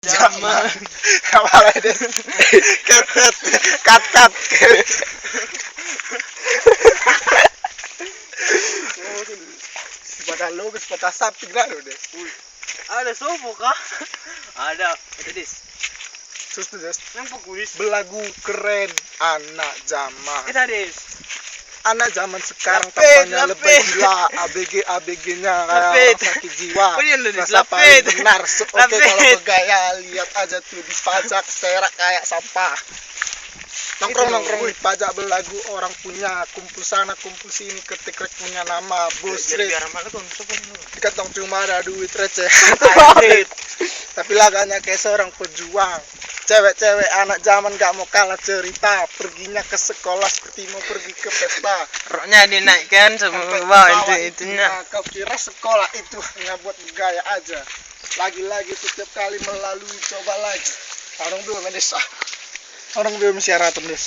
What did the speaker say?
Zaman. Apa des? Kat. Pada logis pada sapi grado des. Ada sopo kah? Ada des. Terus des. Yang populis. Belagu keren anak zaman. Kita des. Anak zaman sekarang Lapet, tampaknya lebih lapet. gila, ABG-nya kayak Lapet. orang sakit jiwa. Oh, iya, Des, Rasa lapet. paling benar. Oke, Lapet. kalau bergaya lihat aja tuh dipajak serak kayak sampah. Nongkrong di pajak belagu orang punya, kumpul sana kumpul sini, ketik rek punya nama bos rek. Biar malah kong sopo. Di kantong cuma ada duit receh. Anjir. Tapi laganya kayak seorang pejuang. Cewek-cewek anak zaman gak mau kalah cerita, perginya ke sekolah seperti mau pergi ke pesta. Roknya dinaikkan sama Sampai bawah bawah itunya. Kau kira sekolah itu hanya buat gaya aja? Lagi-lagi setiap kali melalui coba lagi. Orang dua mendes. Orang dua mesti arah terus.